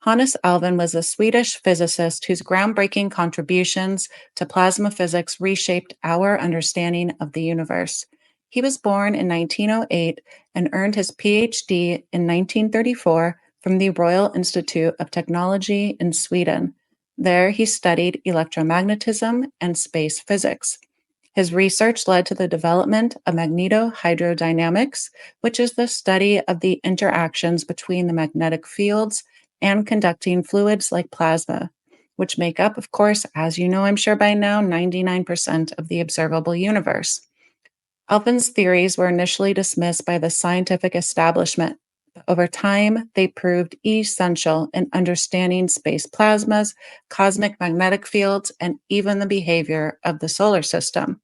Hannes Alfvén was a Swedish physicist whose groundbreaking contributions to plasma physics reshaped our understanding of the universe. He was born in 1908 and earned his PhD in 1934 from the Royal Institute of Technology in Sweden. There, he studied electromagnetism and space physics. His research led to the development of magnetohydrodynamics, which is the study of the interactions between the magnetic fields and conducting fluids like plasma, which make up, of course, as you know, I'm sure by now, 99% of the observable universe. Alfvén's theories were initially dismissed by the scientific establishment. But over time, they proved essential in understanding space plasmas, cosmic magnetic fields, and even the behavior of the solar system.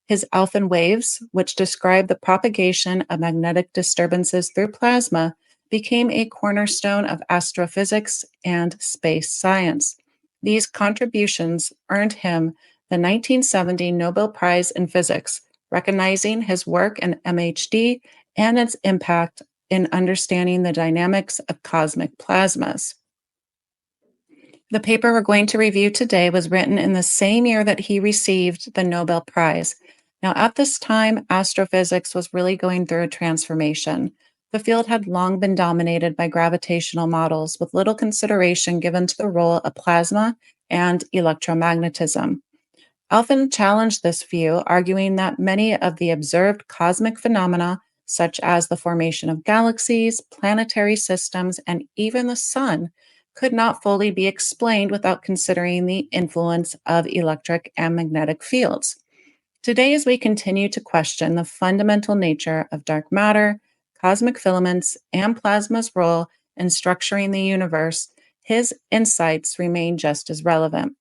His Alfvén waves, which describe the propagation of magnetic disturbances through plasma, became a cornerstone of astrophysics and space science. These contributions earned him the 1970 Nobel Prize in Physics, recognizing his work in MHD and its impact in understanding the dynamics of cosmic plasmas. The paper we're going to review today was written in the same year that he received the Nobel Prize. Now, at this time, astrophysics was really going through a transformation. The field had long been dominated by gravitational models, with little consideration given to the role of plasma and electromagnetism. Alfvén challenged this view, arguing that many of the observed cosmic phenomena, such as the formation of galaxies, planetary systems, and even the sun, could not fully be explained without considering the influence of electric and magnetic fields. Today, as we continue to question the fundamental nature of dark matter, cosmic filaments, and plasma's role in structuring the universe, his insights remain just as relevant.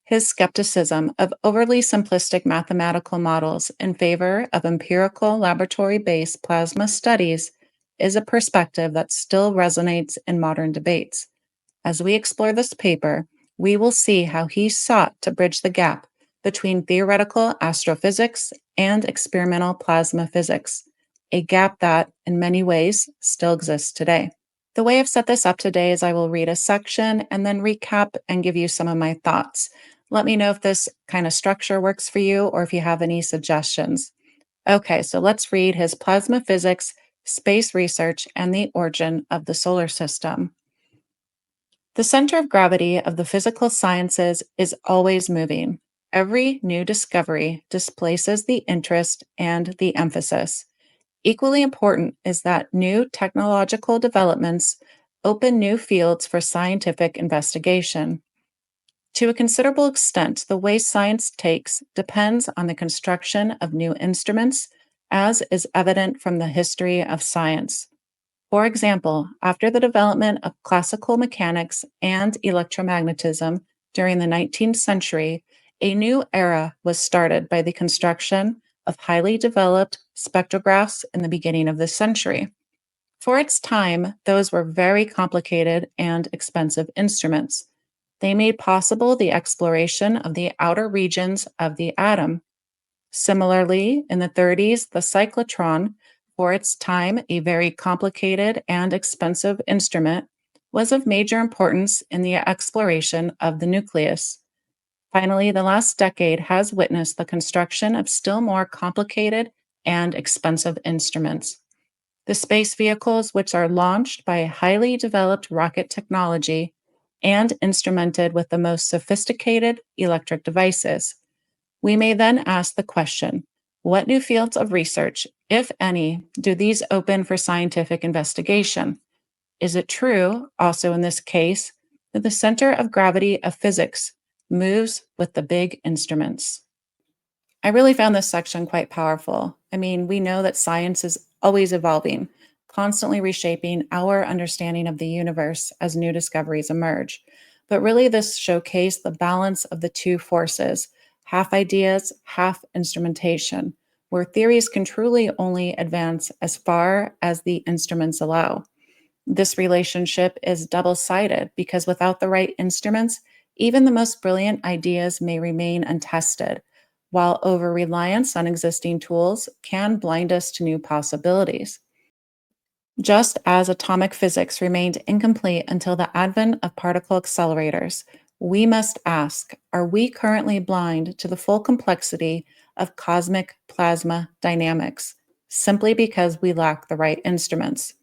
His skepticism of overly simplistic mathematical models in favor of empirical laboratory based plasma studies is a perspective that still resonates in modern debates. As we explore this paper, we will see how he sought to bridge the gap between theoretical astrophysics and experimental plasma physics, a gap that, in many ways, still exists today. The way I've set this up today is I will read a section and then recap and give you some of my thoughts. Let me know if this kind of structure works for you or if you have any suggestions. Okay, so let's read his Plasma Physics, Space Research, and the Origin of the Solar System. The center of gravity of the physical sciences is always moving. Every new discovery displaces the interest and the emphasis. Equally important is that new technological developments open new fields for scientific investigation. To a considerable extent, the way science takes depends on the construction of new instruments, as is evident from the history of science. For example, after the development of classical mechanics and electromagnetism during the 19th century, a new era was started by the construction of highly developed spectrographs in the beginning of this century. For its time, those were very complicated and expensive instruments. They made possible the exploration of the outer regions of the atom. Similarly, in the 30s, the cyclotron, for its time a very complicated and expensive instrument, was of major importance in the exploration of the nucleus. Finally, the last decade has witnessed the construction of still more complicated and expensive instruments. The space vehicles, which are launched by highly developed rocket technology and instrumented with the most sophisticated electric devices. We may then ask the question, what new fields of research, if any, do these open for scientific investigation? Is it true, also in this case, that the center of gravity of physics moves with the big instruments? I really found this section quite powerful. I mean, we know that science is always evolving, constantly reshaping our understanding of the universe as new discoveries emerge. But really, this showcased the balance of the two forces, half ideas, half instrumentation, where theories can truly only advance as far as the instruments allow. This relationship is double sided because without the right instruments, even the most brilliant ideas may remain untested, while over reliance on existing tools can blind us to new possibilities. Just as atomic physics remained incomplete until the advent of particle accelerators, we must ask, are we currently blind to the full complexity of cosmic plasma dynamics simply because we lack the right instruments?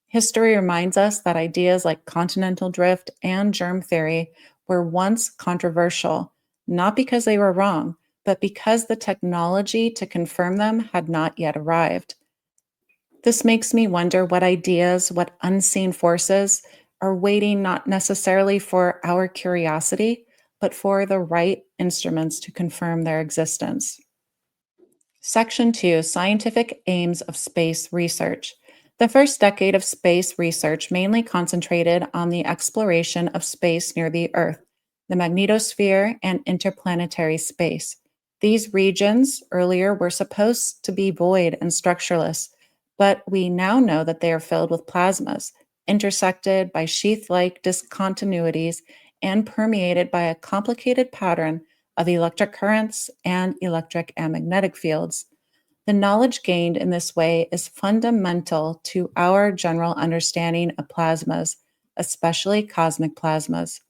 History reminds us that ideas like continental drift and germ theory were once controversial, not because they were wrong, but because the technology to confirm them had not yet arrived. This makes me wonder what ideas, what unseen forces are waiting not necessarily for our curiosity, but for the right instruments to confirm their existence. Section 2, Scientific Aims of Space Research. The first decade of space research mainly concentrated on the exploration of space near the Earth, the magnetosphere, and interplanetary space. These regions earlier were supposed to be void and structureless, but we now know that they are filled with plasmas, intersected by sheath like discontinuities, and permeated by a complicated pattern of electric currents and electric and magnetic fields. The knowledge gained in this way is fundamental to our general understanding of plasmas, especially cosmic plasmas.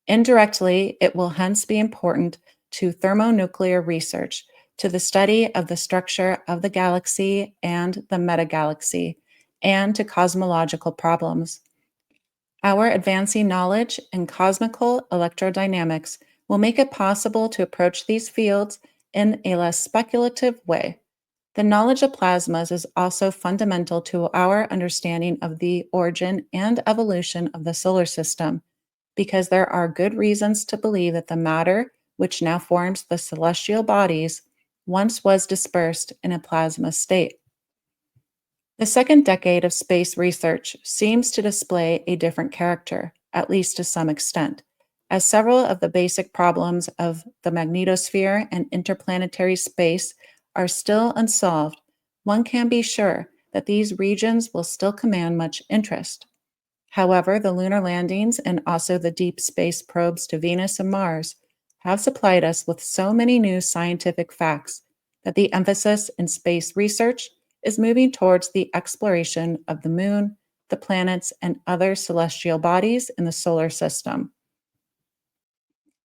Indirectly, it will hence be important to thermonuclear research, to the study of the structure of the galaxy and the metagalaxy, and to cosmological problems. Our advancing knowledge in cosmical electrodynamics will make it possible to approach these fields in a less speculative way. The knowledge of plasmas is also fundamental to our understanding of the origin and evolution of the solar system, because there are good reasons to believe that the matter, which now forms the celestial bodies, once was dispersed in a plasma state. The second decade of space research seems to display a different character, at least to some extent, as several of the basic problems of the magnetosphere and interplanetary space are still unsolved. One can be sure that these regions will still command much interest. However, the lunar landings and also the deep space probes to Venus and Mars have supplied us with so many new scientific facts that the emphasis in space research is moving towards the exploration of the moon, the planets, and other celestial bodies in the solar system.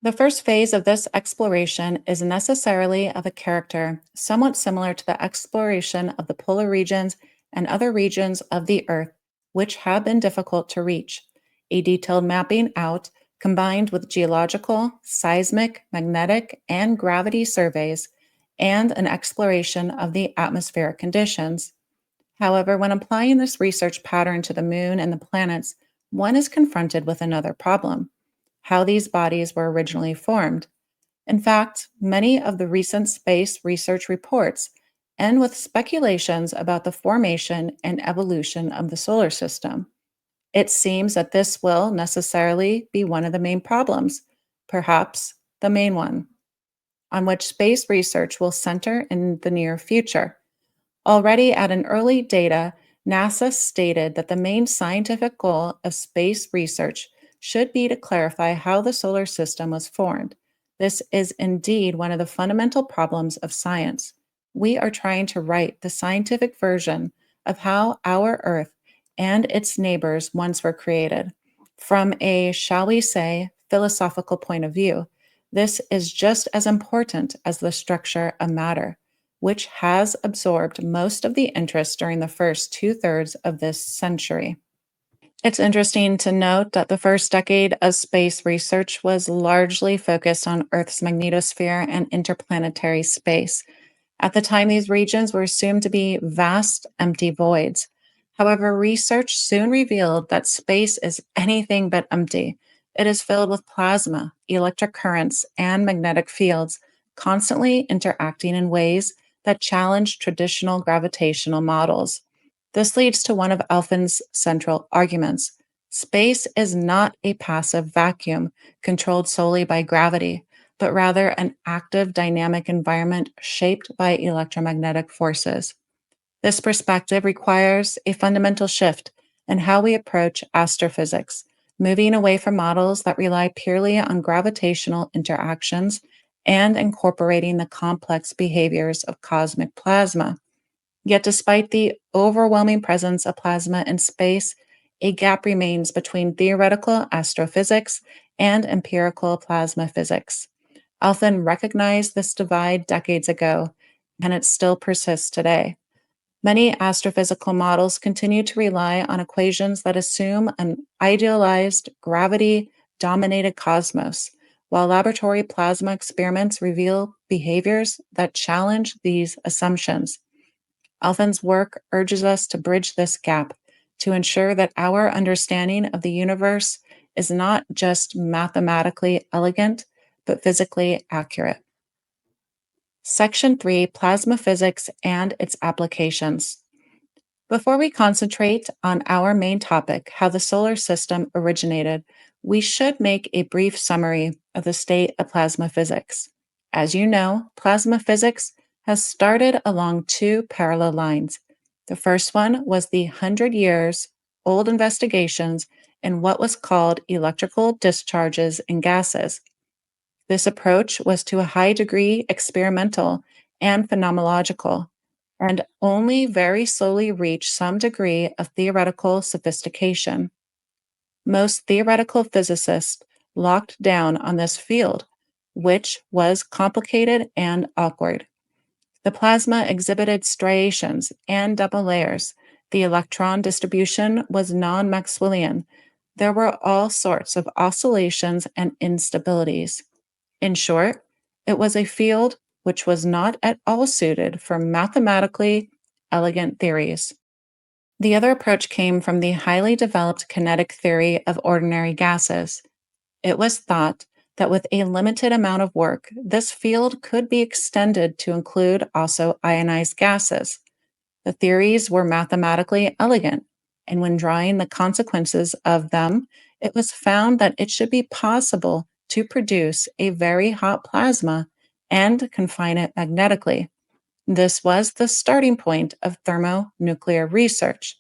The first phase of this exploration is necessarily of a character somewhat similar to the exploration of the polar regions and other regions of the Earth, which have been difficult to reach. A detailed mapping out, combined with geological, seismic, magnetic, and gravity surveys, and an exploration of the atmospheric conditions. However, when applying this research pattern to the moon and the planets, one is confronted with another problem: how these bodies were originally formed. In fact, many of the recent space research reports end with speculations about the formation and evolution of the solar system. It seems that this will necessarily be one of the main problems, perhaps the main one, on which space research will center in the near future. Already at an early data, NASA stated that the main scientific goal of space research should be to clarify how the solar system was formed. This is indeed one of the fundamental problems of science. We are trying to write the scientific version of how our Earth and its neighbors once were created. From a, shall we say, philosophical point of view, this is just as important as the structure of matter, which has absorbed most of the interest during the first two-thirds of this century. It's interesting to note that the first decade of space research was largely focused on Earth's magnetosphere and interplanetary space. At the time, these regions were assumed to be vast, empty voids. However, research soon revealed that space is anything but empty. It is filled with plasma, electric currents, and magnetic fields, constantly interacting in ways that challenge traditional gravitational models. This leads to one of Alfvén's central arguments. Space is not a passive vacuum controlled solely by gravity, but rather an active dynamic environment shaped by electromagnetic forces. This perspective requires a fundamental shift in how we approach astrophysics, moving away from models that rely purely on gravitational interactions and incorporating the complex behaviors of cosmic plasma. Yet, despite the overwhelming presence of plasma in space, a gap remains between theoretical astrophysics and empirical plasma physics. Alfvén recognized this divide decades ago, and it still persists today. Many astrophysical models continue to rely on equations that assume an idealized, gravity dominated cosmos, while laboratory plasma experiments reveal behaviors that challenge these assumptions. Alfvén's work urges us to bridge this gap to ensure that our understanding of the universe is not just mathematically elegant, but physically accurate. Section 3, Plasma Physics and its Applications. Before we concentrate on our main topic, how the solar system originated, we should make a brief summary of the state of plasma physics. As you know, plasma physics has started along two parallel lines. The first one was the 100 years old investigations in what was called electrical discharges in gases. This approach was to a high degree experimental and phenomenological, and only very slowly reached some degree of theoretical sophistication. Most theoretical physicists locked down on this field, which was complicated and awkward. The plasma exhibited striations and double layers. The electron distribution was non Maxwellian. There were all sorts of oscillations and instabilities. In short, it was a field which was not at all suited for mathematically elegant theories. The other approach came from the highly developed kinetic theory of ordinary gases. It was thought that with a limited amount of work, this field could be extended to include also ionized gases. The theories were mathematically elegant, and when drawing the consequences of them, it was found that it should be possible to produce a very hot plasma and confine it magnetically. This was the starting point of thermonuclear research.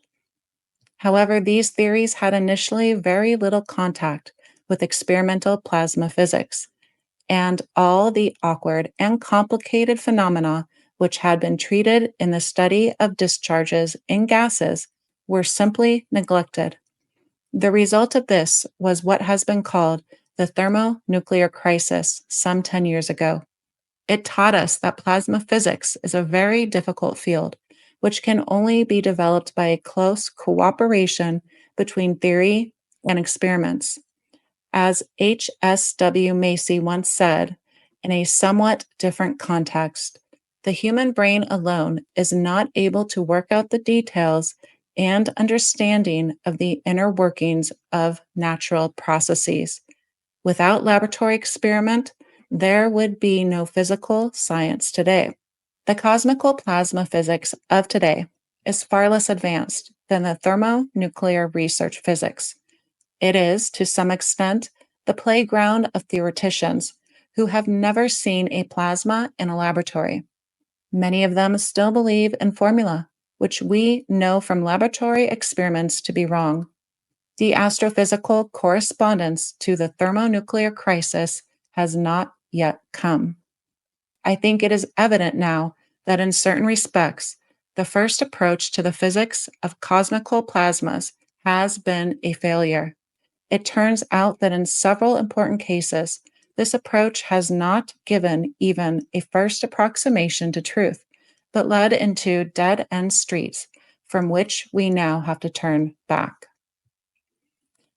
However, these theories had initially very little contact with experimental plasma physics, and all the awkward and complicated phenomena which had been treated in the study of discharges in gases were simply neglected. The result of this was what has been called the thermonuclear crisis some 10 years ago. It taught us that plasma physics is a very difficult field, which can only be developed by a close cooperation between theory and experiments. As H.S.W. Macy once said, in a somewhat different context, the human brain alone is not able to work out the details and understanding of the inner workings of natural processes. Without laboratory experiment, there would be no physical science today. The cosmical plasma physics of today is far less advanced than the thermonuclear research physics. It is, to some extent, the playground of theoreticians who have never seen a plasma in a laboratory. Many of them still believe in formula, which we know from laboratory experiments to be wrong. The astrophysical correspondence to the thermonuclear crisis has not yet come. I think it is evident now that in certain respects, the first approach to the physics of cosmical plasmas has been a failure. It turns out that in several important cases, this approach has not given even a first approximation to truth, but led into dead end streets from which we now have to turn back.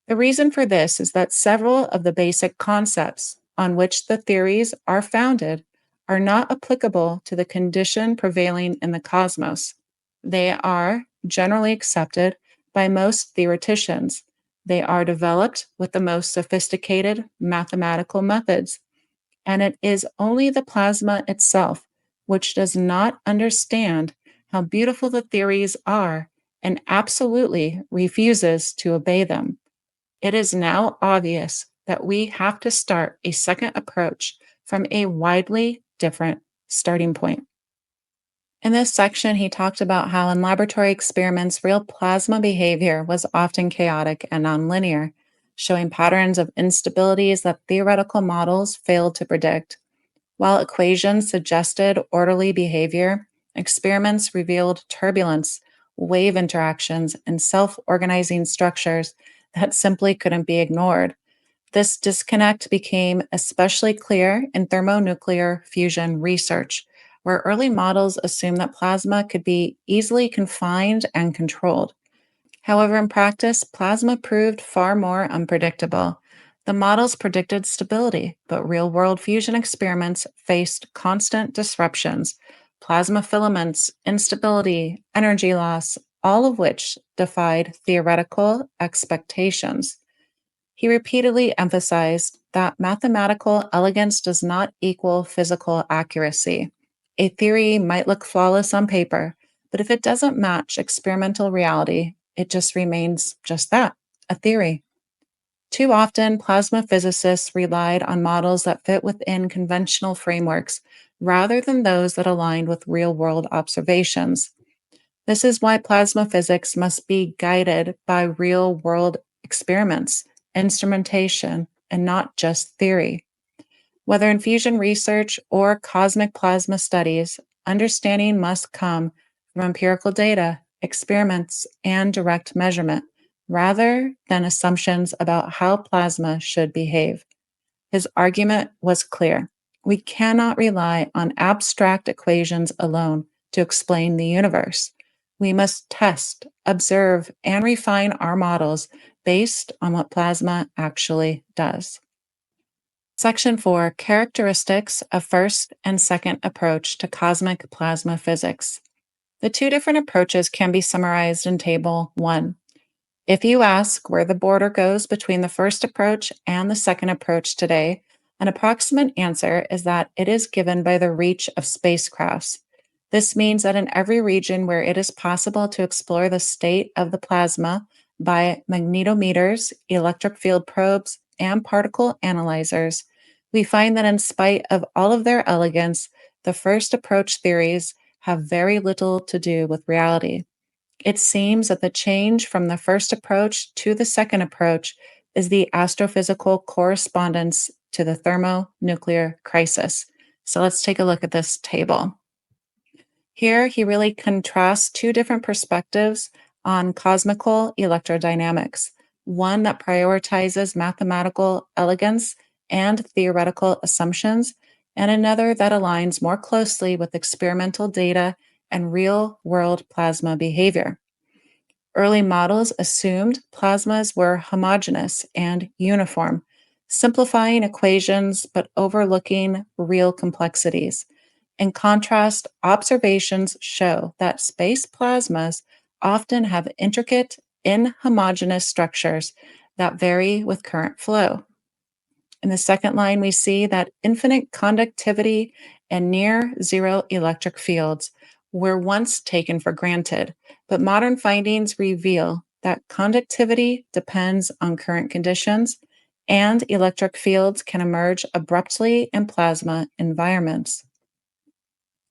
The reason for this is that several of the basic concepts on which the theories are founded are not applicable to the condition prevailing in the cosmos. They are generally accepted by most theoreticians. They are developed with the most sophisticated mathematical methods, and it is only the plasma itself which does not understand how beautiful the theories are and absolutely refuses to obey them. It is now obvious that we have to start a second approach from a widely different starting point. In this section, he talked about how in laboratory experiments, real plasma behavior was often chaotic and nonlinear, showing patterns of instabilities that theoretical models failed to predict. While equations suggested orderly behavior, Experiments revealed turbulence, wave interactions, and self organizing structures that simply couldn't be ignored. This disconnect became especially clear in thermonuclear fusion research, where early models assumed that plasma could be easily confined and controlled. However, in practice, plasma proved far more unpredictable. The models predicted stability, but real world fusion experiments faced constant disruptions, plasma filaments, instability, energy loss, all of which defied theoretical expectations. He repeatedly emphasized that mathematical elegance does not equal physical accuracy. A theory might look flawless on paper, but if it doesn't match experimental reality, it just remains just that, a theory. Too often, plasma physicists relied on models that fit within conventional frameworks rather than those that aligned with real world observations. This is why plasma physics must be guided by real world experiments, instrumentation, and not just theory. Whether in fusion research or cosmic plasma studies, understanding must come from empirical data, experiments, and direct measurement, rather than assumptions about how plasma should behave. His argument was clear. We cannot rely on abstract equations alone to explain the universe. We must test, observe, and refine our models based on what plasma actually does. Section 4, Characteristics of First and Second Approach to Cosmic Plasma Physics. The two different approaches can be summarized in Table 1. If you ask where the border goes between the first approach and the second approach today, an approximate answer is that it is given by the reach of spacecrafts. This means that in every region where it is possible to explore the state of the plasma by magnetometers, electric field probes, and particle analyzers, we find that in spite of all of their elegance, the first approach theories have very little to do with reality. It seems that the change from the first approach to the second approach is the astrophysical correspondence to the thermonuclear crisis. So let's take a look at this table. Here, he really contrasts two different perspectives on cosmical electrodynamics, one that prioritizes mathematical elegance and theoretical assumptions, and another that aligns more closely with experimental data and real world plasma behavior. Early models assumed plasmas were homogeneous and uniform, simplifying equations but overlooking real complexities. In contrast, observations show that space plasmas often have intricate, inhomogeneous structures that vary with current flow. In the second line, we see that infinite conductivity and near zero electric fields were once taken for granted, but modern findings reveal that conductivity depends on current conditions and electric fields can emerge abruptly in plasma environments.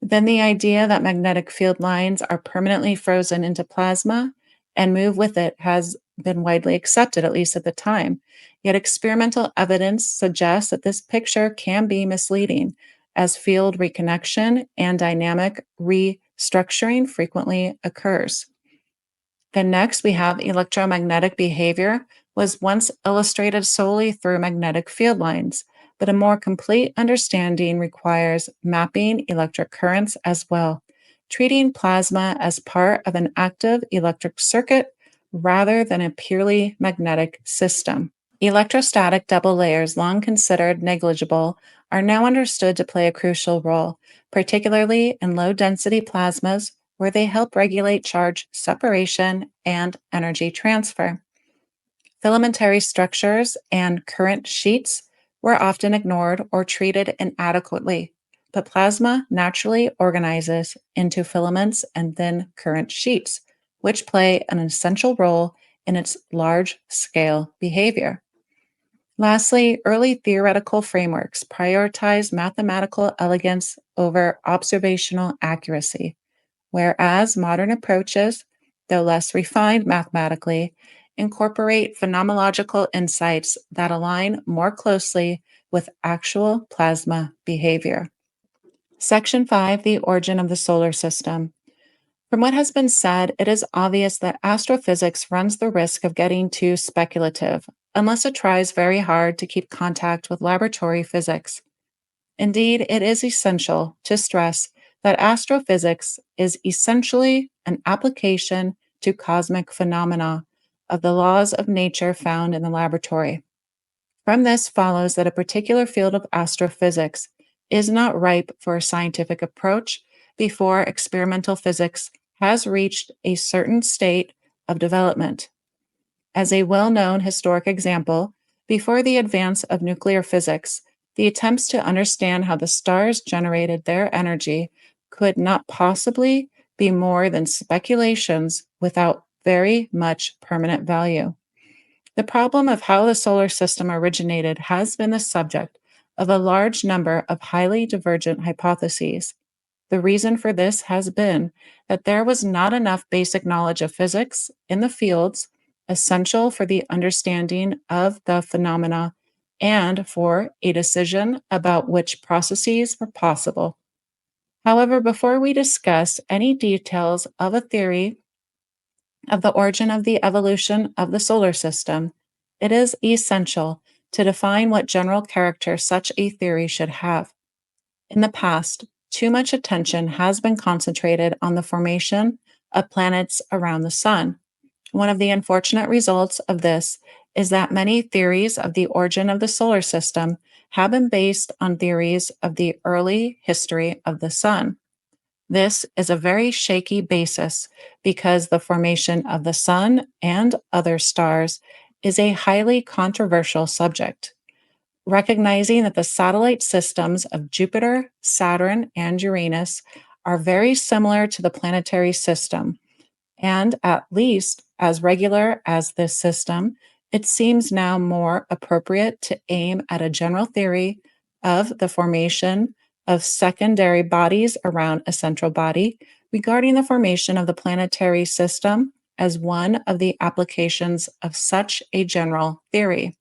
Then the idea that magnetic field lines are permanently frozen into plasma and move with it has been widely accepted, at least at the time. Yet experimental evidence suggests that this picture can be misleading, as field reconnection and dynamic restructuring frequently occurs. Then next, we have electromagnetic behavior was once illustrated solely through magnetic field lines, but a more complete understanding requires mapping electric currents as well, treating plasma as part of an active electric circuit rather than a purely magnetic system. Electrostatic double layers, long considered negligible, are now understood to play a crucial role, particularly in low density plasmas where they help regulate charge separation and energy transfer. Filamentary structures and current sheets were often ignored or treated inadequately, but plasma naturally organizes into filaments and then current sheets, which play an essential role in its large scale behavior. Lastly, early theoretical frameworks prioritize mathematical elegance over observational accuracy, whereas modern approaches, though less refined mathematically, incorporate phenomenological insights that align more closely with actual plasma behavior. Section 5: The Origin of the Solar System. From what has been said, it is obvious that astrophysics runs the risk of getting too speculative, unless it tries very hard to keep contact with laboratory physics. Indeed, it is essential to stress that astrophysics is essentially an application to cosmic phenomena of the laws of nature found in the laboratory. From this follows that a particular field of astrophysics is not ripe for a scientific approach before experimental physics has reached a certain state of development. As a well known historic example, before the advance of nuclear physics, the attempts to understand how the stars generated their energy could not possibly be more than speculations without very much permanent value. The problem of how the solar system originated has been the subject of a large number of highly divergent hypotheses. The reason for this has been that there was not enough basic knowledge of physics in the fields essential for the understanding of the phenomena and for a decision about which processes were possible. However, before we discuss any details of a theory of the origin of the evolution of the solar system, it is essential to define what general character such a theory should have. In the past, too much attention has been concentrated on the formation of planets around the sun. One of the unfortunate results of this is that many theories of the origin of the solar system have been based on theories of the early history of the sun. This is a very shaky basis because the formation of the sun and other stars is a highly controversial subject. Recognizing that the satellite systems of Jupiter, Saturn, and Uranus are very similar to the planetary system, and at least as regular as this system, it seems now more appropriate to aim at a general theory of the formation of secondary bodies around a central body, regarding the formation of the planetary system as one of the applications of such a general theory.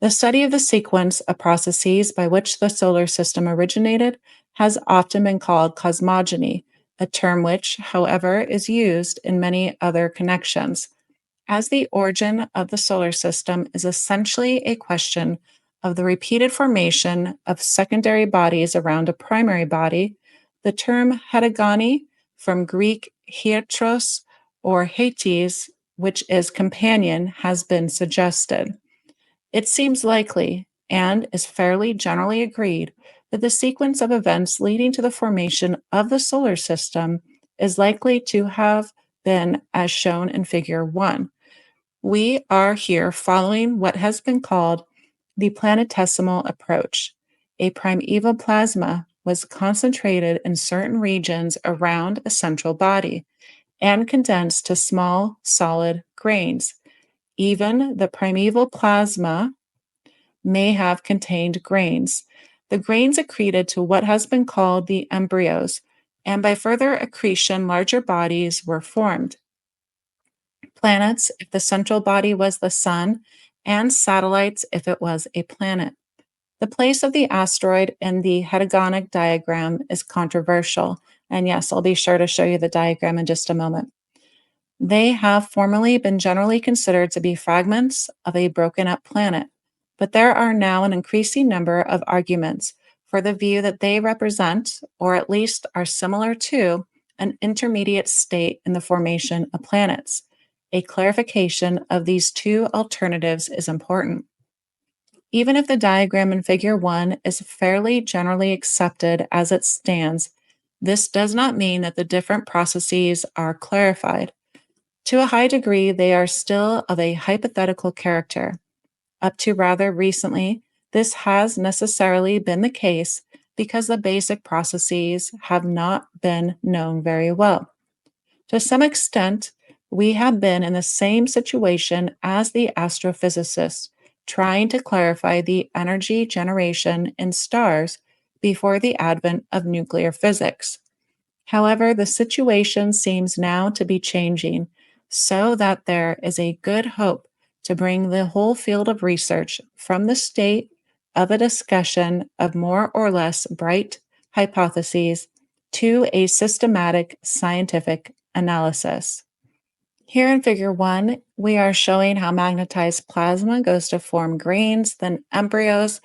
The study of the sequence of processes by which the solar system originated has often been called cosmogony, a term which, however, is used in many other connections. As the origin of the solar system is essentially a question of the repeated formation of secondary bodies around a primary body, the term heterogony, from Greek heteros or hetes, which is companion, has been suggested. It seems likely, and is fairly generally agreed, that the sequence of events leading to the formation of the solar system is likely to have been as shown in Figure 1. We are here following what has been called the planetesimal approach. A primeval plasma was concentrated in certain regions around a central body and condensed to small solid grains. Even the primeval plasma may have contained grains. The grains accreted to what has been called the embryos, and by further accretion, larger bodies were formed. Planets, if the central body was the sun, and satellites, if it was a planet. The place of the asteroid in the heterogonic diagram is controversial, and yes, I'll be sure to show you the diagram in just a moment. They have formerly been generally considered to be fragments of a broken up planet, but there are now an increasing number of arguments for the view that they represent, or at least are similar to, an intermediate state in the formation of planets. A clarification of these two alternatives is important. Even if the diagram in Figure 1 is fairly generally accepted as it stands, this does not mean that the different processes are clarified. To a high degree, they are still of a hypothetical character. Up to rather recently, this has necessarily been the case because the basic processes have not been known very well. To some extent, we have been in the same situation as the astrophysicists, trying to clarify the energy generation in stars before the advent of nuclear physics. However, the situation seems now to be changing so that there is a good hope to bring the whole field of research from the state of a discussion of more or less bright hypotheses to a systematic scientific analysis. Here in figure 1, we are showing how magnetized plasma goes to form grains, then embryos,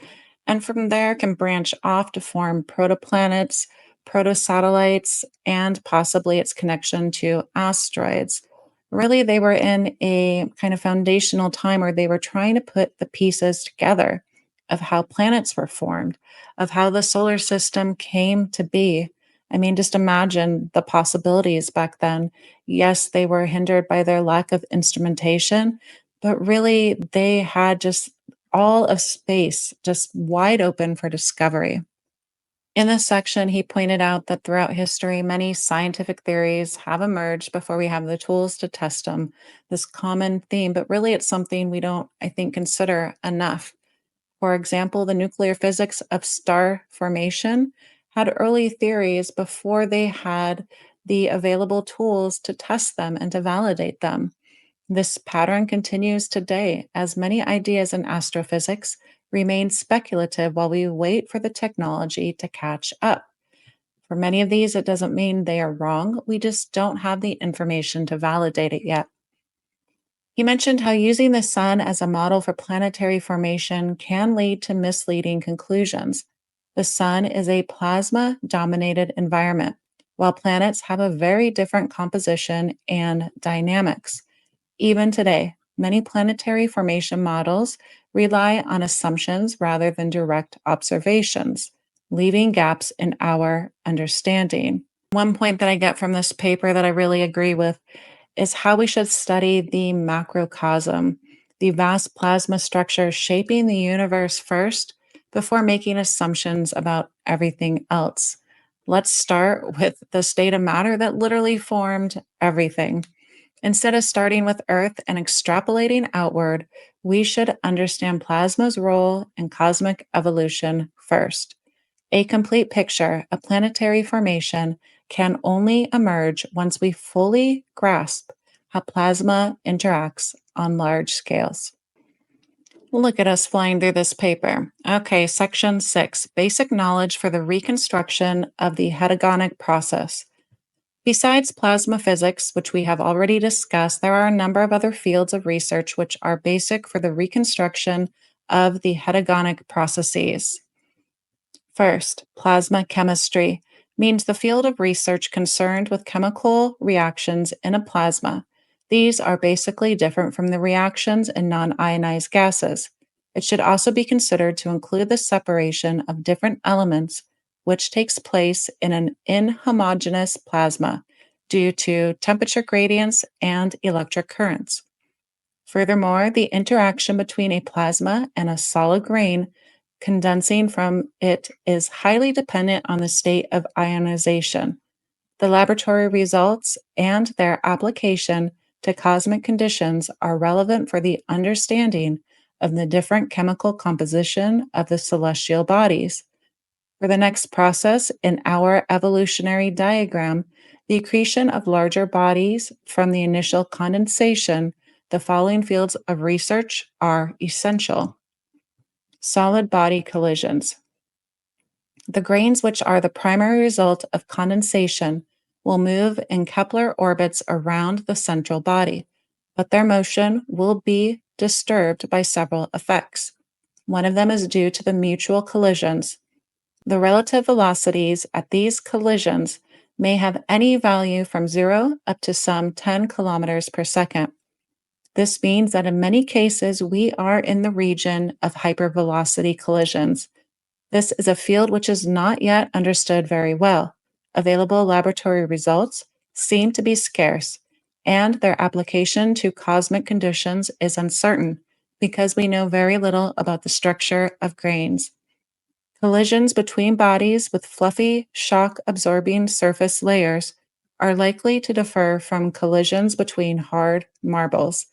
and from there can branch off to form protoplanets, protosatellites, and possibly its connection to asteroids. Really, they were in a kind of foundational time where they were trying to put the pieces together of how planets were formed, of how the solar system came to be. I mean, just imagine the possibilities back then. Yes, they were hindered by their lack of instrumentation, but really they had just all of space just wide open for discovery. In this section, he pointed out that throughout history, many scientific theories have emerged before we have the tools to test them. This common theme, but really it's something we don't, I think, consider enough. For example, the nuclear physics of star formation had early theories before they had the available tools to test them and to validate them. This pattern continues today as many ideas in astrophysics remain speculative while we wait for the technology to catch up. For many of these, it doesn't mean they are wrong, we just don't have the information to validate it yet. He mentioned how using the sun as a model for planetary formation can lead to misleading conclusions. The sun is a plasma dominated environment, while planets have a very different composition and dynamics. Even today, many planetary formation models rely on assumptions rather than direct observations, leaving gaps in our understanding. One point that I get from this paper that I really agree with is how we should study the macrocosm, the vast plasma structure shaping the universe first before making assumptions about everything else. Let's start with the state of matter that literally formed everything. Instead of starting with Earth and extrapolating outward, we should understand plasma's role in cosmic evolution first. A complete picture of planetary formation can only emerge once we fully grasp how plasma interacts on large scales. Look at us flying through this paper. Okay, section 6, basic knowledge for the reconstruction of the hedogonic process. Besides plasma physics, which we have already discussed, there are a number of other fields of research which are basic for the reconstruction of the hedogonic processes. First, plasma chemistry means the field of research concerned with chemical reactions in a plasma. These are basically different from the reactions in non ionized gases. It should also be considered to include the separation of different elements, which takes place in an inhomogeneous plasma due to temperature gradients and electric currents. Furthermore, the interaction between a plasma and a solid grain condensing from it is highly dependent on the state of ionization. The laboratory results and their application to cosmic conditions are relevant for the understanding of the different chemical composition of the celestial bodies. For the next process in our evolutionary diagram, the accretion of larger bodies from the initial condensation, the following fields of research are essential. Solid body collisions. The grains, which are the primary result of condensation, will move in Kepler orbits around the central body, but their motion will be disturbed by several effects. One of them is due to the mutual collisions. The relative velocities at these collisions may have any value from 0 up to some 10 kilometers per second. This means that in many cases, we are in the region of hypervelocity collisions. This is a field which is not yet understood very well. Available laboratory results seem to be scarce, and their application to cosmic conditions is uncertain because we know very little about the structure of grains. Collisions between bodies with fluffy, shock absorbing surface layers are likely to differ from collisions between hard marbles.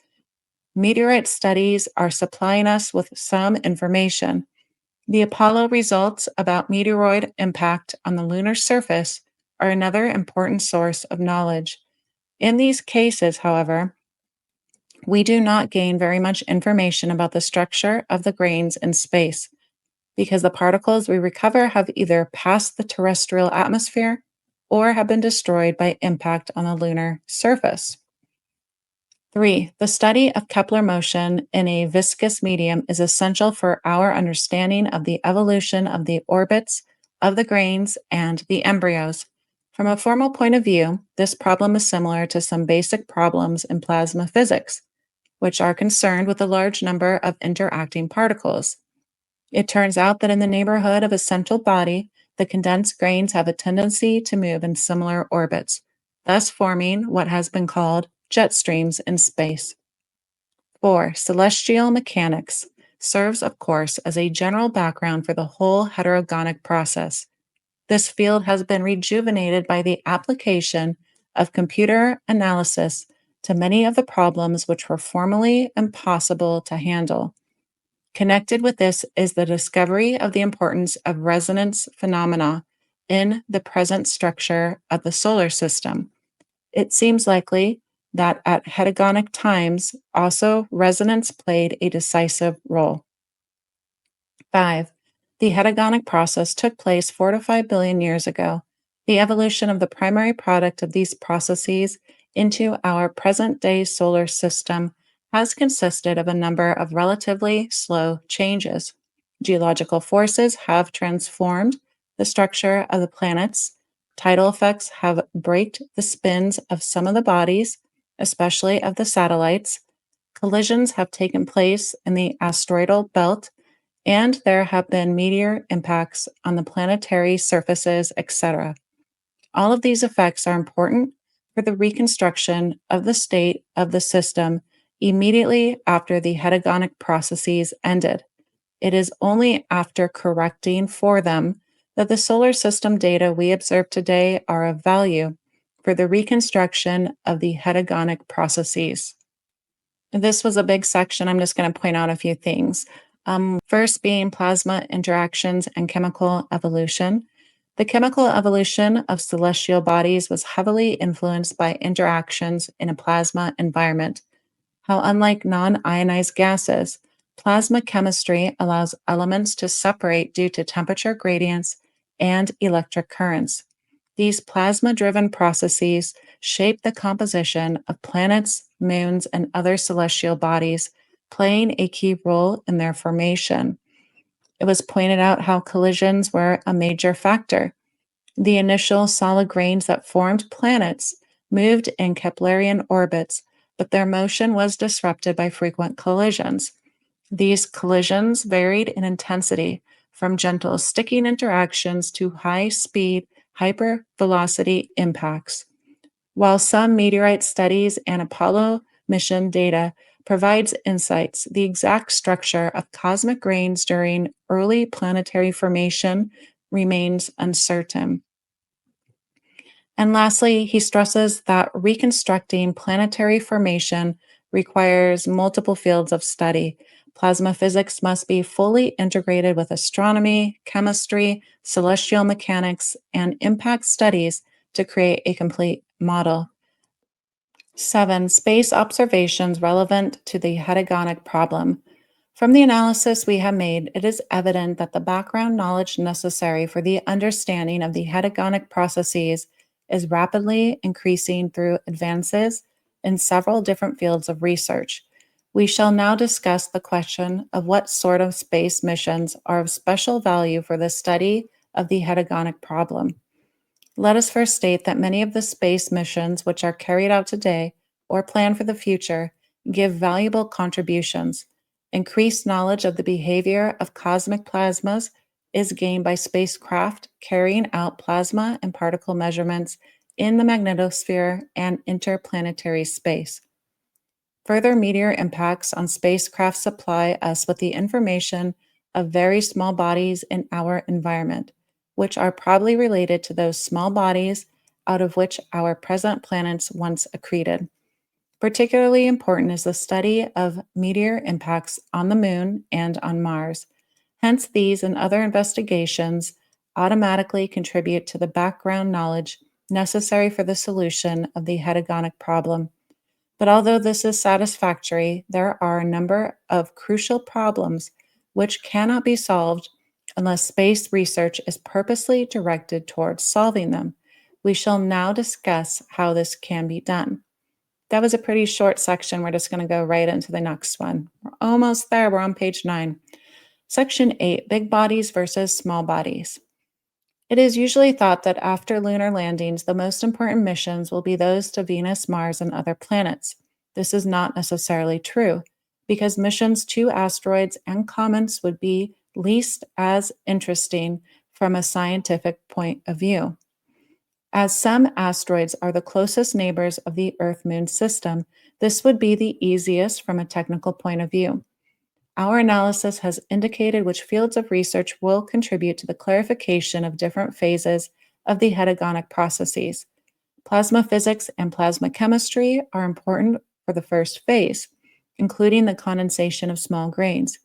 Meteorite studies are supplying us with some information. The Apollo results about meteoroid impact on the lunar surface are another important source of knowledge. In these cases, however, we do not gain very much information about the structure of the grains in space. because the particles we recover have either passed the terrestrial atmosphere or have been destroyed by impact on the lunar surface. 3. The study of Kepler motion in a viscous medium is essential for our understanding of the evolution of the orbits of the grains and the embryos. From a formal point of view, this problem is similar to some basic problems in plasma physics, which are concerned with a large number of interacting particles. It turns out that in the neighborhood of a central body, the condensed grains have a tendency to move in similar orbits, thus forming what has been called jet streams in space. 4. Celestial mechanics serves, of course, as a general background for the whole heterogonic process. This field has been rejuvenated by the application of computer analysis to many of the problems which were formerly impossible to handle. Connected with this is the discovery of the importance of resonance phenomena in the present structure of the solar system. It seems likely that at hedogonic times also resonance played a decisive role. 5. The hedogonic process took place 4 to 5 billion years ago. The evolution of the primary product of these processes into our present day solar system has consisted of a number of relatively slow changes. Geological forces have transformed the structure of the planets. Tidal effects have braked the spins of some of the bodies, especially of the satellites. Collisions have taken place in the asteroidal belt, and there have been meteor impacts on the planetary surfaces, etc. All of these effects are important for the reconstruction of the state of the system immediately after the hedogonic processes ended. It is only after correcting for them that the solar system data we observe today are of value for the reconstruction of the hedogonic processes. This was a big section. I'm just going to point out a few things. First, being plasma interactions and chemical evolution. The chemical evolution of celestial bodies was heavily influenced by interactions in a plasma environment. How, unlike non ionized gases, plasma chemistry allows elements to separate due to temperature gradients and electric currents. These plasma driven processes shape the composition of planets, moons, and other celestial bodies, playing a key role in their formation. It was pointed out how collisions were a major factor. The initial solid grains that formed planets moved in Keplerian orbits, but their motion was disrupted by frequent collisions. These collisions varied in intensity, from gentle sticking interactions to high speed, hypervelocity impacts. While some meteorite studies and Apollo mission data provides insights, the exact structure of cosmic grains during early planetary formation remains uncertain. And lastly, he stresses that reconstructing planetary formation requires multiple fields of study. Plasma physics must be fully integrated with astronomy, chemistry, celestial mechanics, and impact studies to create a complete model. 7. Space observations relevant to the hedogonic problem. From the analysis we have made, it is evident that the background knowledge necessary for the understanding of the hedogonic processes is rapidly increasing through advances in several different fields of research. We shall now discuss the question of what sort of space missions are of special value for the study of the hedogonic problem. Let us first state that many of the space missions which are carried out today or planned for the future give valuable contributions. Increased knowledge of the behavior of cosmic plasmas is gained by spacecraft carrying out plasma and particle measurements in the magnetosphere and interplanetary space. Further meteor impacts on spacecraft supply us with the information of very small bodies in our environment, which are probably related to those small bodies out of which our present planets once accreted. Particularly important is the study of meteor impacts on the Moon and on Mars. Hence, these and other investigations automatically contribute to the background knowledge necessary for the solution of the hedogonic problem. But although this is satisfactory, there are a number of crucial problems which cannot be solved unless space research is purposely directed towards solving them. We shall now discuss how this can be done. That was a pretty short section. We're just going to go right into the next one. We're almost there. We're on page 9. Section 8, big bodies versus small bodies. It is usually thought that after lunar landings, the most important missions will be those to Venus, Mars, and other planets. This is not necessarily true, because missions to asteroids and comets would be least as interesting from a scientific point of view. As some asteroids are the closest neighbors of the Earth Moon system, this would be the easiest from a technical point of view. Our analysis has indicated which fields of research will contribute to the clarification of different phases of the hedogonic processes. Plasma physics and plasma chemistry are important for the first phase, including the condensation of small grains.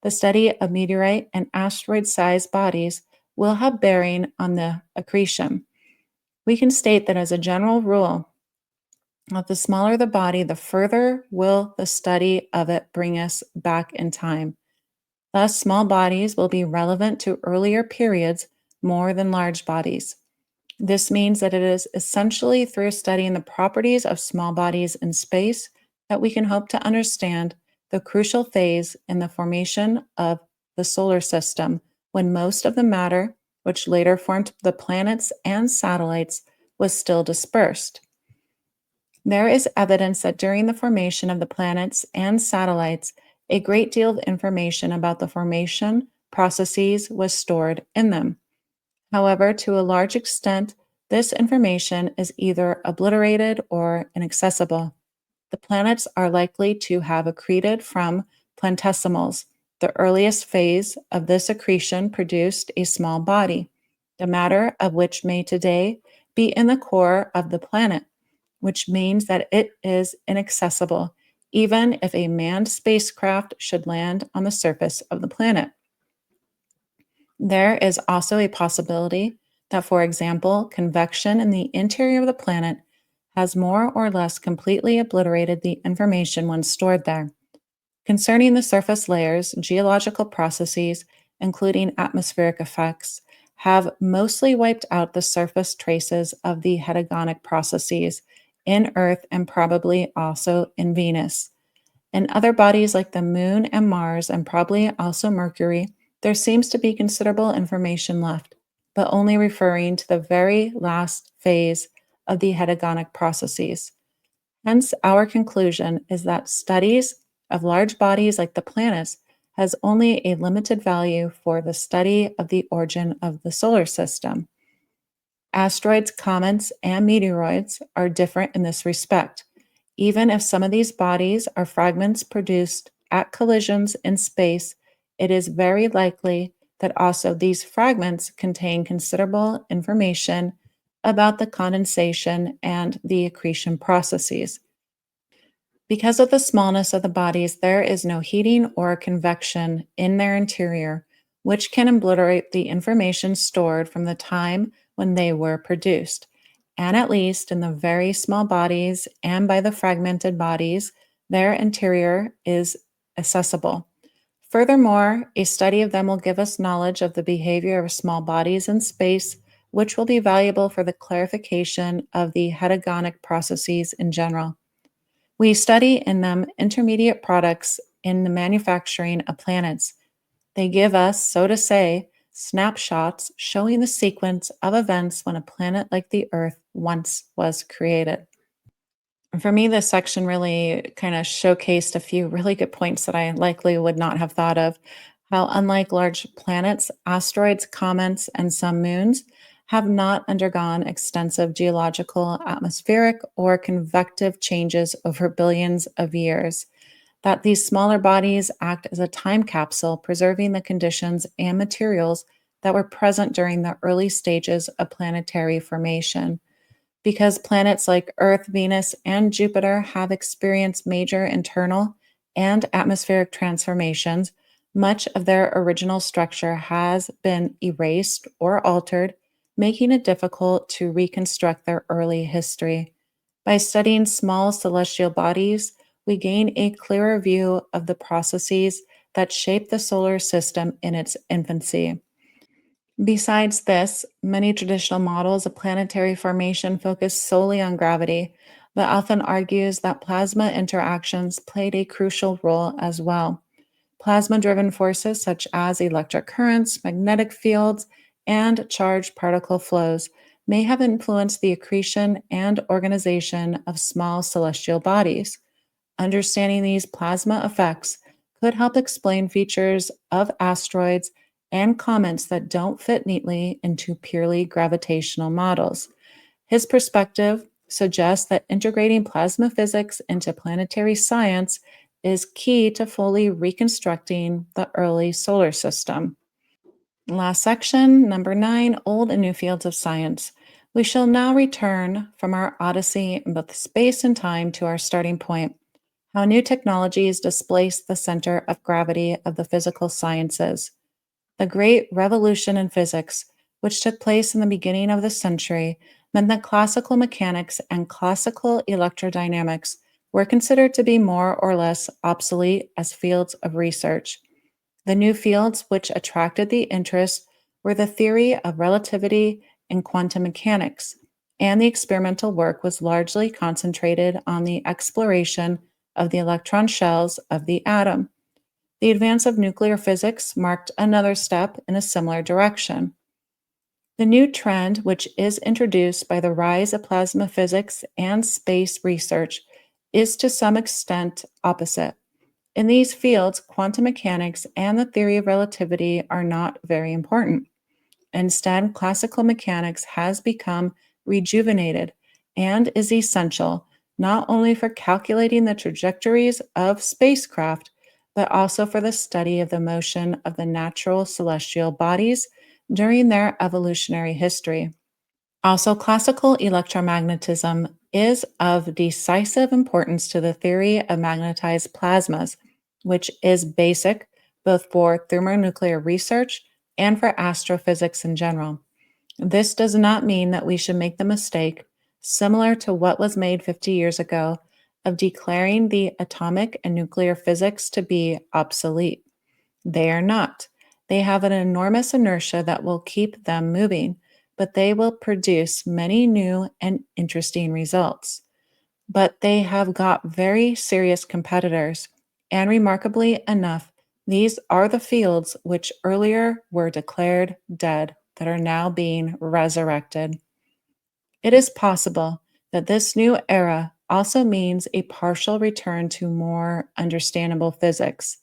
The study of meteorite and asteroid-sized bodies will have bearing on the accretion. We can state that as a general rule, the smaller the body, the further will the study of it bring us back in time. Thus, small bodies will be relevant to earlier periods more than large bodies. This means that it is essentially through studying the properties of small bodies in space that we can hope to understand the crucial phase in the formation of the solar system, when most of the matter, which later formed the planets and satellites, was still dispersed. There is evidence that during the formation of the planets and satellites, a great deal of information about the formation processes was stored in them. However, to a large extent, this information is either obliterated or inaccessible. The planets are likely to have accreted from planetesimals. The earliest phase of this accretion produced a small body, the matter of which may today be in the core of the planet, which means that it is inaccessible, even if a manned spacecraft should land on the surface of the planet. There is also a possibility that, for example, convection in the interior of the planet has more or less completely obliterated the information once stored there. Concerning the surface layers, geological processes, including atmospheric effects, have mostly wiped out the surface traces of the hedogonic processes in Earth and probably also in Venus. In other bodies like the Moon and Mars, and probably also Mercury, there seems to be considerable information left, but only referring to the very last phase of the hedogonic processes. Hence, our conclusion is that studies of large bodies like the planets has only a limited value for the study of the origin of the solar system. Asteroids, comets, and meteoroids are different in this respect. Even if some of these bodies are fragments produced at collisions in space, it is very likely that also these fragments contain considerable information about the condensation and the accretion processes. Because of the smallness of the bodies, there is no heating or convection in their interior, which can obliterate the information stored from the time when they were produced. And at least in the very small bodies and by the fragmented bodies, their interior is accessible. Furthermore, a study of them will give us knowledge of the behavior of small bodies in space, which will be valuable for the clarification of the hedogonic processes in general. We study in them intermediate products in the manufacturing of planets. They give us, so to say, snapshots showing the sequence of events when a planet like the Earth once was created. For me, this section really kind of showcased a few really good points that I likely would not have thought of. How, unlike large planets, asteroids, comets, and some moons have not undergone extensive geological, atmospheric, or convective changes over billions of years. That these smaller bodies act as a time capsule, preserving the conditions and materials that were present during the early stages of planetary formation. Because planets like Earth, Venus, and Jupiter have experienced major internal and atmospheric transformations, much of their original structure has been erased or altered, making it difficult to reconstruct their early history. By studying small celestial bodies, we gain a clearer view of the processes that shape the solar system in its infancy. Besides this, many traditional models of planetary formation focus solely on gravity, but Alfvén argues that plasma interactions played a crucial role as well. Plasma driven forces such as electric currents, magnetic fields, and charged particle flows may have influenced the accretion and organization of small celestial bodies. Understanding these plasma effects could help explain features of asteroids and comets that don't fit neatly into purely gravitational models. His perspective suggests that integrating plasma physics into planetary science is key to fully reconstructing the early solar system. Last section, number 9, Old and New Fields of Science. We shall now return from our odyssey in both space and time to our starting point: how new technologies displace the center of gravity of the physical sciences. The Great Revolution in physics, which took place in the beginning of the century, meant that classical mechanics and classical electrodynamics were considered to be more or less obsolete as fields of research. The new fields which attracted the interest were the theory of relativity and quantum mechanics, and the experimental work was largely concentrated on the exploration of the electron shells of the atom. The advance of nuclear physics marked another step in a similar direction. The new trend, which is introduced by the rise of plasma physics and space research, is to some extent opposite. In these fields, quantum mechanics and the theory of relativity are not very important. Instead, classical mechanics has become rejuvenated and is essential not only for calculating the trajectories of spacecraft, but also for the study of the motion of the natural celestial bodies during their evolutionary history. Also, classical electromagnetism is of decisive importance to the theory of magnetized plasmas, which is basic both for thermonuclear research and for astrophysics in general. This does not mean that we should make the mistake, similar to what was made 50 years ago, of declaring the atomic and nuclear physics to be obsolete. They are not. They have an enormous inertia that will keep them moving, but they will produce many new and interesting results. But they have got very serious competitors, and remarkably enough, these are the fields which earlier were declared dead that are now being resurrected. It is possible that this new era also means a partial return to more understandable physics.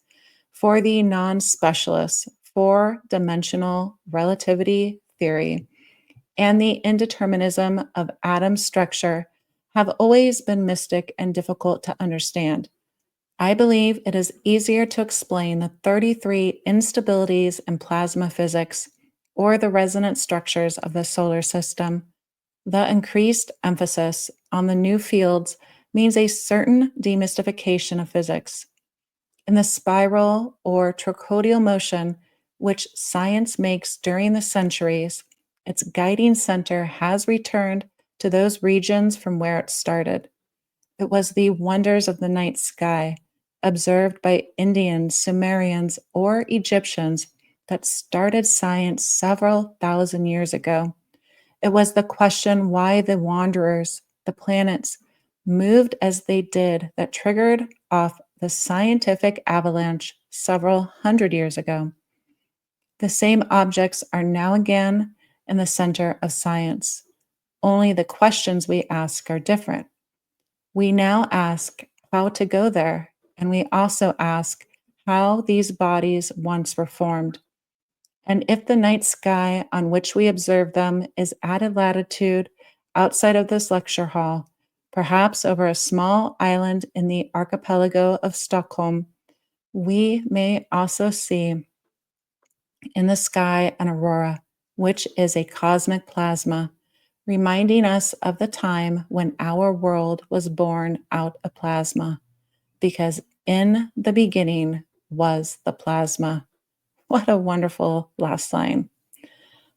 For the non specialists, four dimensional relativity theory and the indeterminism of atom structure have always been mystic and difficult to understand. I believe it is easier to explain the 33 instabilities in plasma physics or the resonant structures of the solar system. The increased emphasis on the new fields means a certain demystification of physics. In the spiral or trochoidal motion, which science makes during the centuries, its guiding center has returned to those regions from where it started. It was the wonders of the night sky, observed by Indians, Sumerians, or Egyptians, that started science several thousand years ago. It was the question why the wanderers, the planets, moved as they did that triggered off the scientific avalanche several hundred years ago. The same objects are now again in the center of science, only the questions we ask are different. We now ask how to go there, and we also ask how these bodies once were formed. And if the night sky on which we observe them is at a latitude outside of this lecture hall, perhaps over a small island in the archipelago of Stockholm, we may also see in the sky an aurora, which is a cosmic plasma, reminding us of the time when our world was born out of plasma, because in the beginning was the plasma. What a wonderful last line.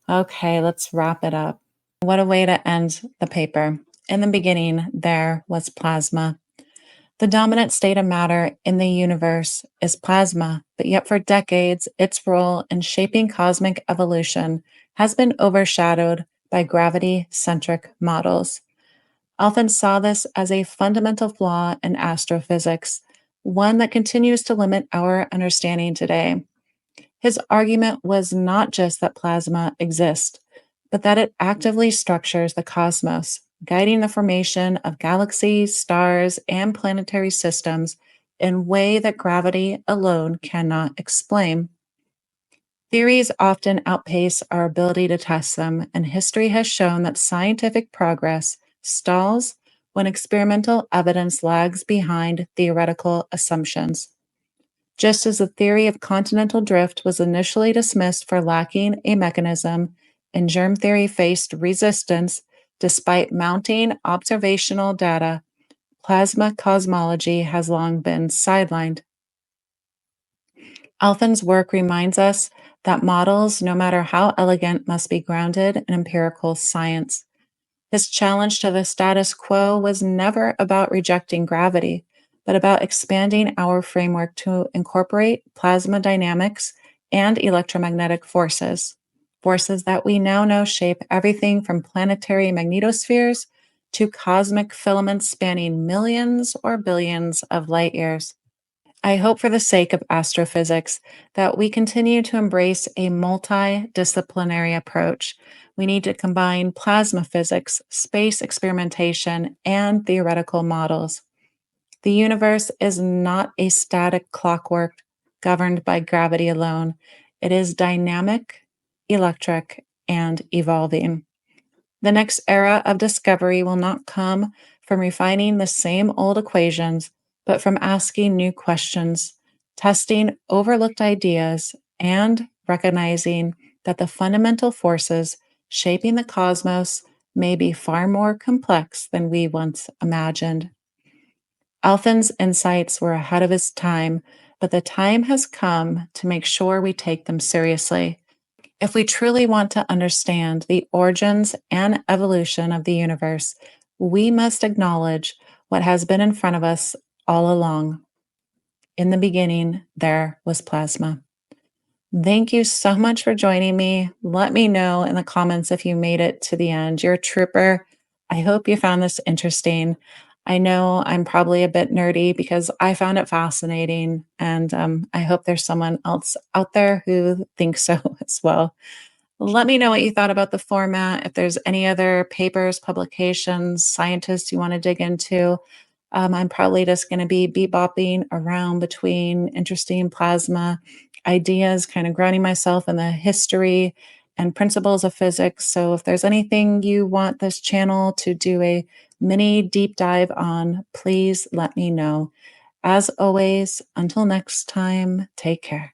Okay, let's wrap it up. What a way to end the paper. In the beginning, there was plasma. The dominant state of matter in the universe is plasma, but yet for decades, its role in shaping cosmic evolution has been overshadowed by gravity centric models. Alfvén saw this as a fundamental flaw in astrophysics, one that continues to limit our understanding today. His argument was not just that plasma exists, but that it actively structures the cosmos, guiding the formation of galaxies, stars, and planetary systems in a way that gravity alone cannot explain. Theories often outpace our ability to test them, and history has shown that scientific progress stalls when experimental evidence lags behind theoretical assumptions. Just as the theory of continental drift was initially dismissed for lacking a mechanism, and germ theory faced resistance despite mounting observational data, plasma cosmology has long been sidelined. Alfvén's work reminds us that models, no matter how elegant, must be grounded in empirical science. His challenge to the status quo was never about rejecting gravity, but about expanding our framework to incorporate plasma dynamics and electromagnetic forces, forces that we now know shape everything from planetary magnetospheres to cosmic filaments spanning millions or billions of light years. I hope for the sake of astrophysics that we continue to embrace a multidisciplinary approach. We need to combine plasma physics, space experimentation, and theoretical models. The universe is not a static clockwork governed by gravity alone. It is dynamic, electric, and evolving. The next era of discovery will not come from refining the same old equations, but from asking new questions, testing overlooked ideas, and recognizing that the fundamental forces shaping the cosmos may be far more complex than we once imagined. Alfvén's insights were ahead of his time, but the time has come to make sure we take them seriously. If we truly want to understand the origins and evolution of the universe, we must acknowledge what has been in front of us all along. In the beginning, there was plasma. Thank you so much for joining me. Let me know in the comments if you made it to the end. You're a trooper. I hope you found this interesting. I know I'm probably a bit nerdy because I found it fascinating, and I hope there's someone else out there who thinks so as well. Let me know what you thought about the format. If there's any other papers, publications, scientists you want to dig into, I'm probably just going to be bebopping around between interesting plasma ideas, kind of grounding myself in the history and principles of physics. So if there's anything you want this channel to do a mini deep dive on, please let me know. As always, until next time, take care.